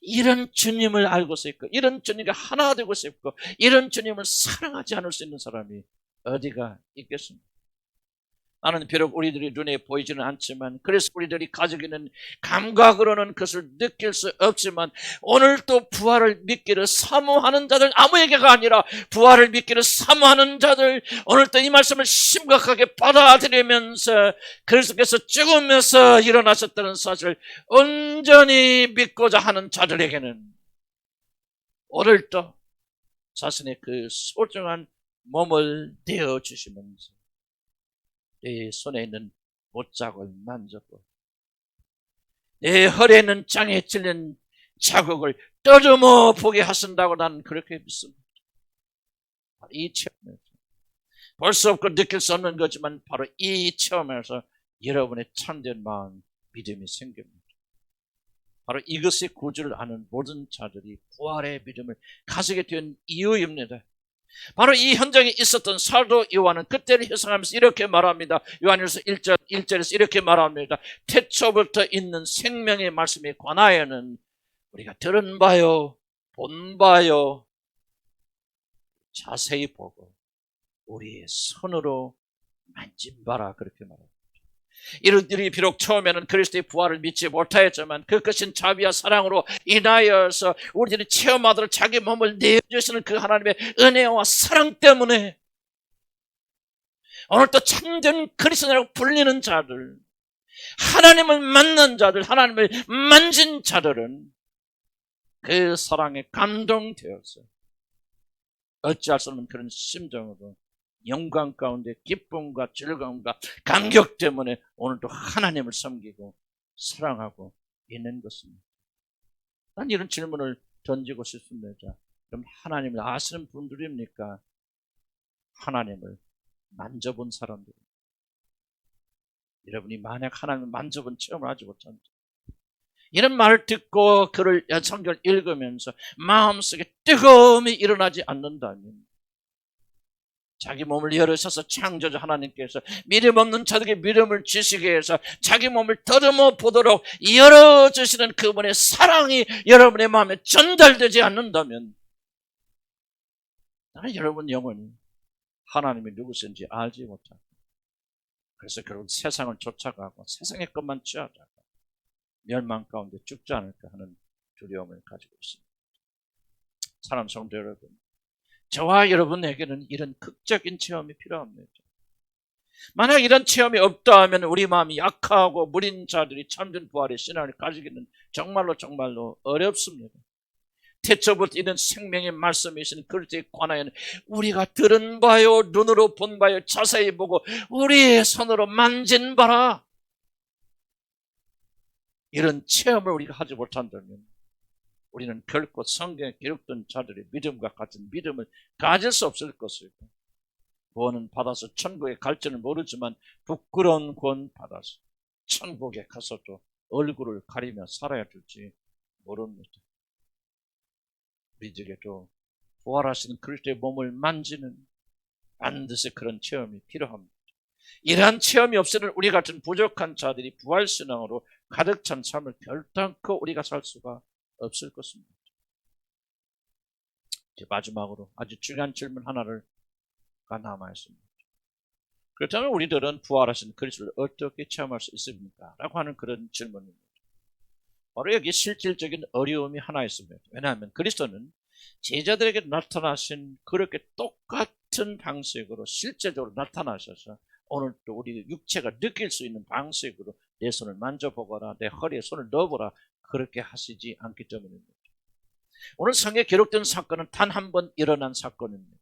이런 주님을 알고 싶고 이런 주님과 하나 되고 싶고 이런 주님을 사랑하지 않을 수 있는 사람이 어디가 있겠습니까? 나는 비록 우리들이 눈에 보이지는 않지만, 그래서 우리들이 가지고 있는 감각으로는 그것을 느낄 수 없지만, 오늘 또 부활을 믿기를 사모하는 자들, 아무에게가 아니라 부활을 믿기를 사모하는 자들, 오늘 또 이 말씀을 심각하게 받아들이면서 그리스도께서 죽으면서 일어나셨다는 사실을 온전히 믿고자 하는 자들에게는 오늘 또 자신의 그 소중한 몸을 내어주시면서 내 손에 있는 못자국을 만져보, 내 허리에 있는 장에 찔린 자국을 떠듬어 보게 하신다고 나는 그렇게 믿습니다. 이 체험에서 볼 수 없고 느낄 수 없는 거지만 바로 이 체험에서 여러분의 참된 마음, 믿음이 생깁니다. 바로 이것의 구주를 아는 모든 자들이 부활의 믿음을 가지게 된 이유입니다. 바로 이 현장에 있었던 사도 요한은 그때를 회상하면서 이렇게 말합니다. 요한일서 1절에서 이렇게 말합니다. 태초부터 있는 생명의 말씀에 관하여는 우리가 들은 바요, 본 바요, 자세히 보고 우리의 손으로 만진 바라, 그렇게 말합니다. 이들이 비록 처음에는 그리스도의 부활을 믿지 못하였지만 그 크신 자비와 사랑으로 인하여서 우리들이 체험하도록 자기 몸을 내어주시는 그 하나님의 은혜와 사랑 때문에 오늘 또 참된 그리스도라고 불리는 자들, 하나님을 만난 자들, 하나님을 만진 자들은 그 사랑에 감동되어서 어찌할 수 없는 그런 심정으로 영광 가운데 기쁨과 즐거움과 감격 때문에 오늘도 하나님을 섬기고 사랑하고 있는 것입니다. 난 이런 질문을 던지고 싶습니다. 그럼 하나님을 아시는 분들입니까? 하나님을 만져본 사람들. 여러분이 만약 하나님을 만져본 체험을 하지 못한다, 이런 말을 듣고 그를 성경을 읽으면서 마음속에 뜨거움이 일어나지 않는다면, 자기 몸을 열으셔서 창조주 하나님께서 믿음 없는 자들에게 믿음을 주시게 해서 자기 몸을 더듬어 보도록 열어주시는 그분의 사랑이 여러분의 마음에 전달되지 않는다면 나는 여러분 영혼이 하나님이 누구신지 알지 못하고, 그래서 결국 세상을 쫓아가고 세상의 것만 취하다가 멸망 가운데 죽지 않을까 하는 두려움을 가지고 있습니다. 사랑하는 성도 여러분, 저와 여러분에게는 이런 극적인 체험이 필요합니다. 만약 이런 체험이 없다 하면 우리 마음이 약하고 무린 자들이 참된 부활의 신앙을 가지기는 정말로 어렵습니다. 태초부터 이런 생명의 말씀이신 그리스도에 관하여는 우리가 들은 바요, 눈으로 본 바요, 자세히 보고 우리의 손으로 만진 바라, 이런 체험을 우리가 하지 못한다면 우리는 결코 성경에 기록된 자들의 믿음과 같은 믿음을 가질 수 없을 것이고, 구원은 받아서 천국에 갈지는 모르지만 부끄러운 구원 받아서 천국에 가서도 얼굴을 가리며 살아야 될지 모릅니다. 우리에게도 부활하시는 그리스도의 몸을 만지는 반드시 그런 체험이 필요합니다. 이러한 체험이 없이는 우리 같은 부족한 자들이 부활신앙으로 가득 찬 삶을 결단코 우리가 살 수가 없을 것입니다. 이제 마지막으로 아주 중요한 질문 하나가 남아있습니다. 그렇다면 우리들은 부활하신 그리스도를 어떻게 체험할 수 있습니까? 라고 하는 그런 질문입니다. 바로 여기 실질적인 어려움이 하나 있습니다. 왜냐하면 그리스도는 제자들에게 나타나신 그렇게 똑같은 방식으로 실제적으로 나타나셔서 오늘 또 우리 육체가 느낄 수 있는 방식으로 내 손을 만져보거나 내 허리에 손을 넣어보라, 그렇게 하시지 않기 때문입니다. 오늘 성경에 기록된 사건은 단 한 번 일어난 사건입니다.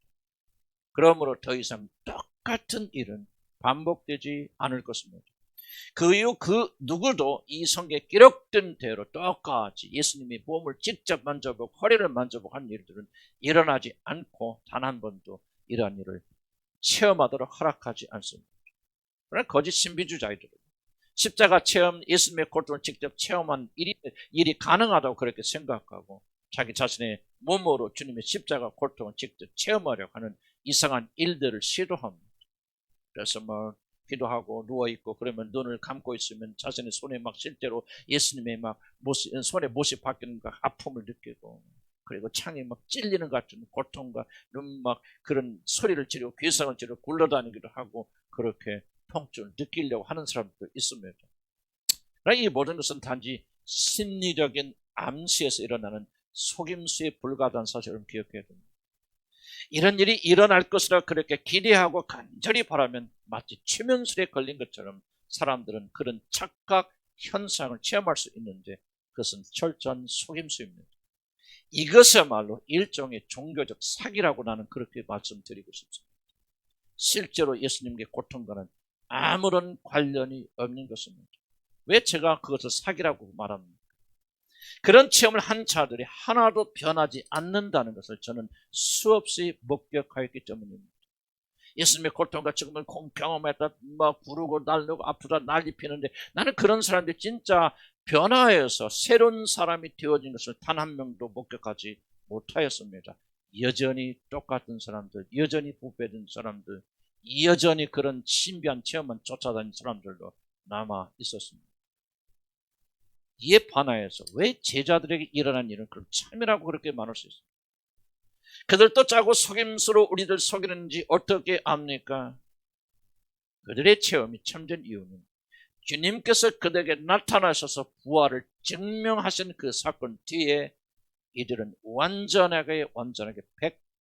그러므로 더 이상 똑같은 일은 반복되지 않을 것입니다. 그 이후 그 누구도 이 성경에 기록된 대로 똑같이 예수님이 몸을 직접 만져보고 허리를 만져보고 한 일들은 일어나지 않고 단 한 번도 이러한 일을 체험하도록 허락하지 않습니다. 그러나 거짓 신비주의자들은 십자가 체험, 예수님의 고통을 직접 체험한 일이 가능하다고 그렇게 생각하고 자기 자신의 몸으로 주님의 십자가 고통을 직접 체험하려고 하는 이상한 일들을 시도합니다. 그래서 기도하고 누워있고 그러면 눈을 감고 있으면 자신의 손에 막 실제로 예수님의 막 손에 못이 박히는 아픔을 느끼고, 그리고 창이 막 찔리는 것 같은 고통과 눈 막 그런 소리를 지르고 괴상을 지르고 굴러다니기도 하고 그렇게 통증을 느끼려고 하는 사람도 있습니다. 이 모든 것은 단지 심리적인 암시에서 일어나는 속임수에 불과하다는 사실을 기억해야 됩니다. 이런 일이 일어날 것이라 그렇게 기대하고 간절히 바라면 마치 최면술에 걸린 것처럼 사람들은 그런 착각 현상을 체험할 수 있는데 그것은 철저한 속임수입니다. 이것이야말로 일종의 종교적 사기라고 나는 그렇게 말씀드리고 싶습니다. 실제로 예수님의 고통과는 아무런 관련이 없는 것입니다. 왜 제가 그것을 사기라고 말합니까? 그런 체험을 한 자들이 하나도 변하지 않는다는 것을 저는 수없이 목격하였기 때문입니다. 예수님의 고통과 지금은 경험했다, 막 구르고 날르고 아프다 난리 피는데 나는 그런 사람들이 진짜 변화해서 새로운 사람이 되어진 것을 단 한 명도 목격하지 못하였습니다. 여전히 똑같은 사람들, 여전히 부패된 사람들, 여전히 그런 신비한 체험만 쫓아다니는 사람들도 남아 있었습니다. 이에 반하여서 왜 제자들에게 일어난 일은 그렇게 참이라고 그렇게 말할 수 있어요? 그들도 짜고 속임수로 우리들 속이는지 어떻게 압니까? 그들의 체험이 참된 이유는 주님께서 그들에게 나타나셔서 부활을 증명하신 그 사건 뒤에 이들은 완전하게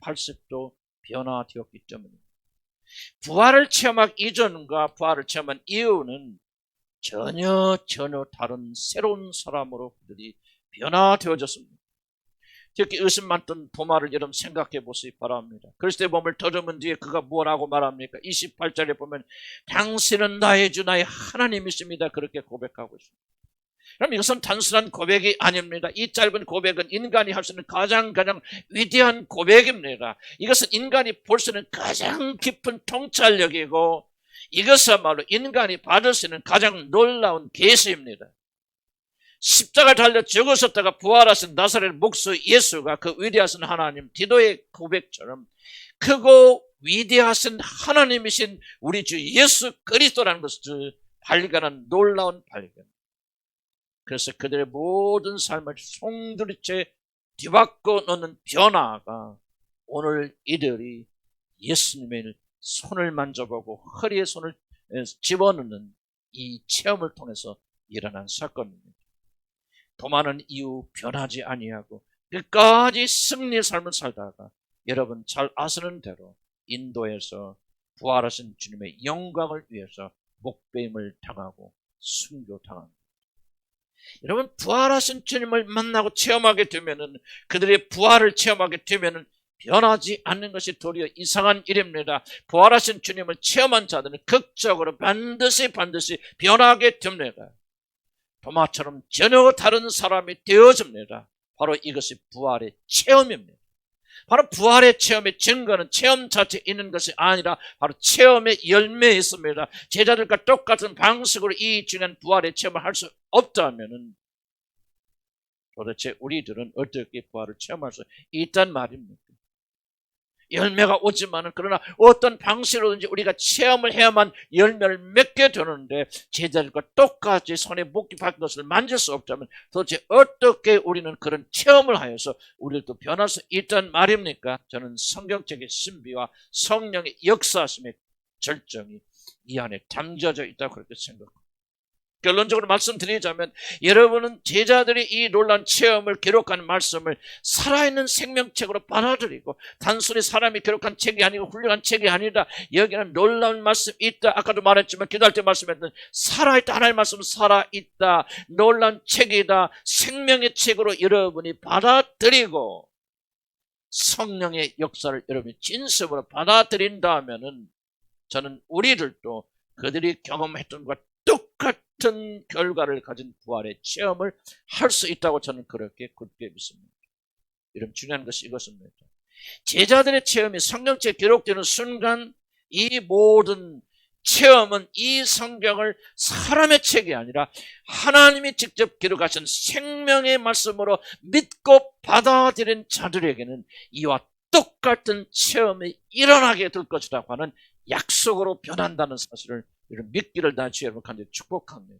180도 변화되었기 때문입니다. 부활을 체험하기 이전과 부활을 체험한 이후는 전혀 다른 새로운 사람으로 그들이 변화되어졌습니다. 특히 의심 많던 도마를 여러분 생각해 보시기 바랍니다. 그리스도의 몸을 더듬은 뒤에 그가 무엇하고 말합니까? 28절에 보면 당신은 나의 주 나의 하나님이십니다. 그렇게 고백하고 있습니다. 그럼 이것은 단순한 고백이 아닙니다. 이 짧은 고백은 인간이 할 수 있는 가장 위대한 고백입니다. 이것은 인간이 볼 수 있는 가장 깊은 통찰력이고 이것야말로 인간이 받을 수 있는 가장 놀라운 계시입니다. 십자가 달려 죽으셨다가 부활하신 나사렛 목수 예수가 그 위대하신 하나님 디도의 고백처럼 크고 위대하신 하나님이신 우리 주 예수 그리스도라는 것을 발견한 놀라운 발견. 그래서 그들의 모든 삶을 송두리째 뒤바꿔 놓는 변화가 오늘 이들이 예수님의 손을 만져보고 허리에 손을 집어넣는 이 체험을 통해서 일어난 사건입니다. 도마는 이후 변하지 아니하고 끝까지 승리의 삶을 살다가 여러분 잘 아시는 대로 인도에서 부활하신 주님의 영광을 위해서 목배임을 당하고 순교당합니다. 여러분 부활하신 주님을 만나고 체험하게 되면은 그들의 부활을 체험하게 되면은 변하지 않는 것이 도리어 이상한 일입니다. 부활하신 주님을 체험한 자들은 극적으로 반드시 변하게 됩니다. 도마처럼 전혀 다른 사람이 되어집니다. 바로 이것이 부활의 체험입니다. 바로 부활의 체험의 증거는 체험 자체에 있는 것이 아니라 바로 체험의 열매에 있습니다. 제자들과 똑같은 방식으로 이 중요한 부활의 체험을 할 수 없다면 도대체 우리들은 어떻게 부활을 체험할 수 있단 말입니까? 열매가 오지만은 그러나 어떤 방식으로든지 우리가 체험을 해야만 열매를 맺게 되는데 제자들과 똑같이 손에 목이 박힌 것을 만질 수 없다면 도대체 어떻게 우리는 그런 체험을 하여서 우리도 변할 수 있단 말입니까? 저는 성경책의 신비와 성령의 역사하심의 절정이 이 안에 담겨져 있다고 그렇게 생각합니다. 결론적으로 말씀드리자면 여러분은 제자들이 이 놀라운 체험을 기록한 말씀을 살아있는 생명책으로 받아들이고 단순히 사람이 기록한 책이 아니고 훌륭한 책이 아니라 여기는 놀라운 말씀이 있다. 아까도 말했지만 기도할 때 말씀했던 살아있다. 하나님의 말씀은 살아있다. 놀라운 책이다. 생명의 책으로 여러분이 받아들이고 성령의 역사를 여러분이 진심으로 받아들인다면은 저는 우리들도 그들이 경험했던 것과 똑같은 결과를 가진 부활의 체험을 할 수 있다고 저는 그렇게 굳게 믿습니다. 이런 중요한 것이 이것입니다. 제자들의 체험이 성경책에 기록되는 순간 이 모든 체험은 이 성경을 사람의 책이 아니라 하나님이 직접 기록하신 생명의 말씀으로 믿고 받아들인 자들에게는 이와 똑같은 체험이 일어나게 될 것이라고 하는 약속으로 변한다는 사실을 이런 믿기를 다시 여러분 간절히 축복합니다.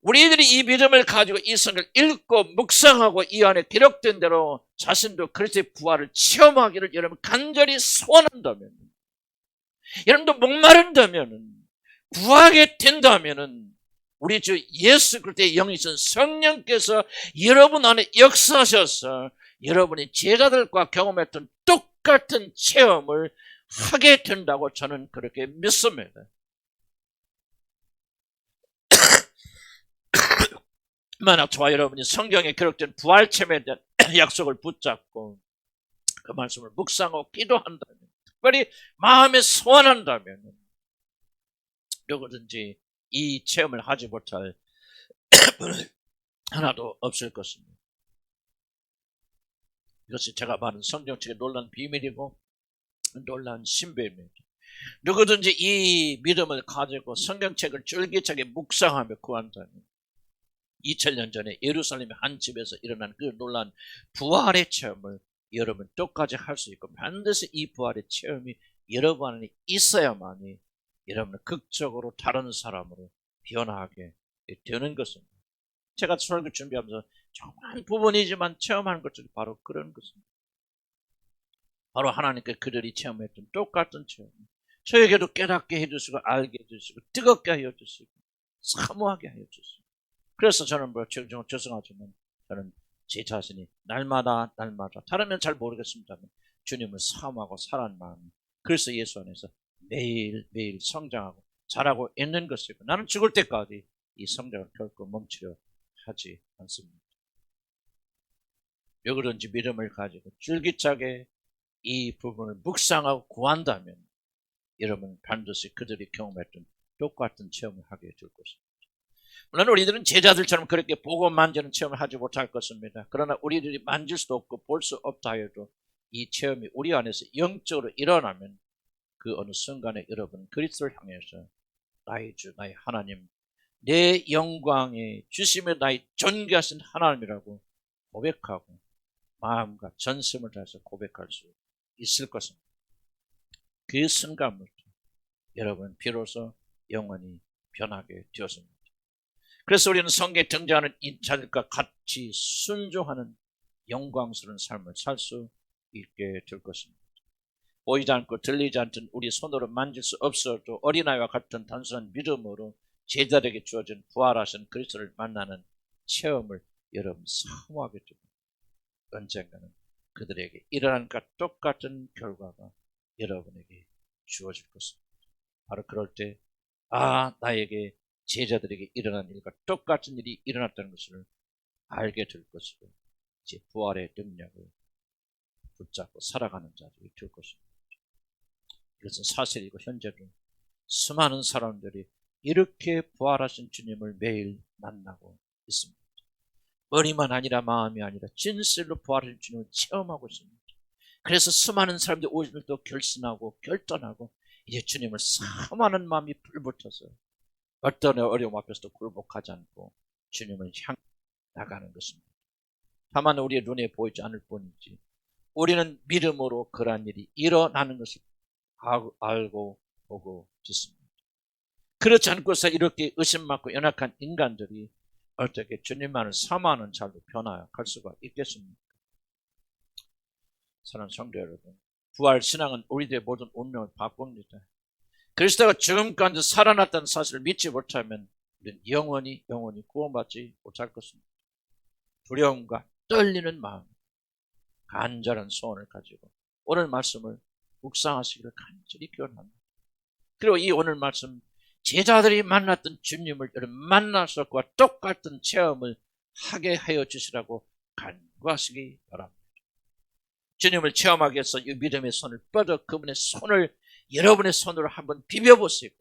우리들이 이 믿음을 가지고 이 성경을 읽고 묵상하고 이 안에 기록된 대로 자신도 그리스도의 부활을 체험하기를 여러분 간절히 소원한다면, 여러분도 목마른다면, 구하게 된다면 우리 주 예수 그리스도의 영이신 성령께서 여러분 안에 역사하셔서 여러분이 제자들과 경험했던 똑같은 체험을 하게 된다고 저는 그렇게 믿습니다. 만약 저와 여러분이 성경에 기록된 부활 체험에 대한 약속을 붙잡고 그 말씀을 묵상하고 기도한다면, 특별히 마음에 소원한다면 누구든지 이 체험을 하지 못할 하나도 없을 것입니다. 이것이 제가 말한 성경책의 놀라운 비밀이고 놀라운 신비입니다. 누구든지 이 믿음을 가지고 성경책을 쫄깃하게 묵상하며 구한다면 2000년 전에 예루살렘의 한 집에서 일어난 그 놀라운 부활의 체험을 여러분 똑같이 할 수 있고, 반드시 이 부활의 체험이 여러분 안에 있어야만이 여러분을 극적으로 다른 사람으로 변화하게 되는 것입니다. 제가 설교 준비하면서 조그만 부분이지만 체험하는 것들이 바로 그런 것입니다. 바로 하나님께 그들이 체험했던 똑같은 체험. 저에게도 깨닫게 해주시고 알게 해주시고 뜨겁게 하여 주시고 사모하게 하여 주시고. 그래서 저는 죄송하지만 저는 제 자신이 날마다 다르면 잘 모르겠습니다만 주님을 사모하고 살아가는 마음이, 그래서 예수 안에서 매일매일 성장하고 자라고 있는 것이고, 나는 죽을 때까지 이 성장을 결코 멈추려 하지 않습니다. 왜 그런지 믿음을 가지고 줄기차게 이 부분을 묵상하고 구한다면 여러분 반드시 그들이 경험했던 똑같은 체험을 하게 될 것입니다. 물론 우리들은 제자들처럼 그렇게 보고 만지는 체험을 하지 못할 것입니다. 그러나 우리들이 만질 수도 없고 볼 수 없다 해도 이 체험이 우리 안에서 영적으로 일어나면 그 어느 순간에 여러분 그리스도를 향해서 나의 주, 나의 하나님, 내 영광의 주심의 나의 존귀하신 하나님이라고 고백하고 마음과 전심을 다해서 고백할 수 있을 것입니다. 그 순간부터 여러분 비로소 영원히 변하게 되었습니다. 그래서 우리는 성경에 등장하는 인자들과 같이 순종하는 영광스러운 삶을 살 수 있게 될 것입니다. 보이지 않고 들리지 않던 우리 손으로 만질 수 없어도 어린아이와 같은 단순한 믿음으로 제자들에게 주어진 부활하신 그리스도를 만나는 체험을 여러분 사모하게 됩니다. 언젠가는 그들에게 일어난 것 똑같은 결과가 여러분에게 주어질 것입니다. 바로 그럴 때 나에게 제자들에게 일어난 일과 똑같은 일이 일어났다는 것을 알게 될 것이고, 이제 부활의 능력을 붙잡고 살아가는 자들이 될 것입니다. 이것은 사실이고 현재도 수많은 사람들이 이렇게 부활하신 주님을 매일 만나고 있습니다. 머리만 아니라 마음이 아니라 진실로 부활하신 주님을 체험하고 있습니다. 그래서 수많은 사람들이 오늘 또 결심하고 결단하고 이제 주님을 사모하는 마음이 불붙어서 어떤 어려움 앞에서도 굴복하지 않고 주님을 향해 나가는 것입니다. 다만 우리의 눈에 보이지 않을 뿐이지 우리는 믿음으로 그러한 일이 일어나는 것을 알고 보고 듣습니다. 그렇지 않고서 이렇게 의심 많고 연약한 인간들이 어떻게 주님만을 사모하는 자로 변화할 수가 있겠습니까? 사랑하는 성도 여러분, 부활 신앙은 우리들의 모든 운명을 바꿉니다. 그리스도가 지금까지 살아났다는 사실을 믿지 못하면 우리는 영원히 구원받지 못할 것입니다. 두려움과 떨리는 마음, 간절한 소원을 가지고 오늘 말씀을 묵상하시기를 간절히 기원합니다. 그리고 이 오늘 말씀, 제자들이 만났던 주님을 만나서 그와 똑같은 체험을 하게 하여 주시라고 간구하시기 바랍니다. 주님을 체험하기 위해서 이 믿음의 손을 뻗어 그분의 손을 여러분의 손으로 한번 비벼보시고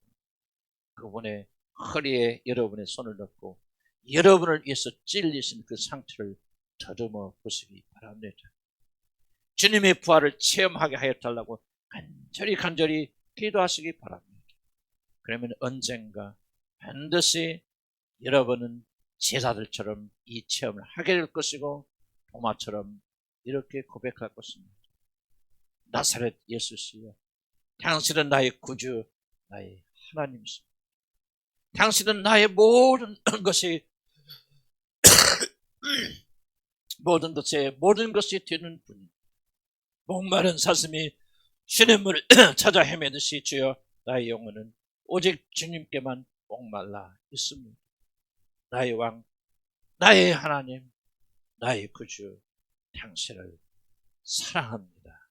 그분의 허리에 여러분의 손을 넣고 여러분을 위해서 찔리신 그 상처를 더듬어 보시기 바랍니다. 주님의 부활을 체험하게 하여 달라고 간절히 기도하시기 바랍니다. 그러면 언젠가 반드시 여러분은 제자들처럼 이 체험을 하게 될 것이고 도마처럼 이렇게 고백할 것입니다. 나사렛 예수시여, 당신은 나의 구주, 나의 하나님이십니다. 당신은 나의 모든 것이 모든 것이 되는 분입니다. 목마른 사슴이 주님을 찾아 헤매듯이 주여 나의 영혼은 오직 주님께만 목말라 있습니다. 나의 왕, 나의 하나님, 나의 구주, 당신을 사랑합니다.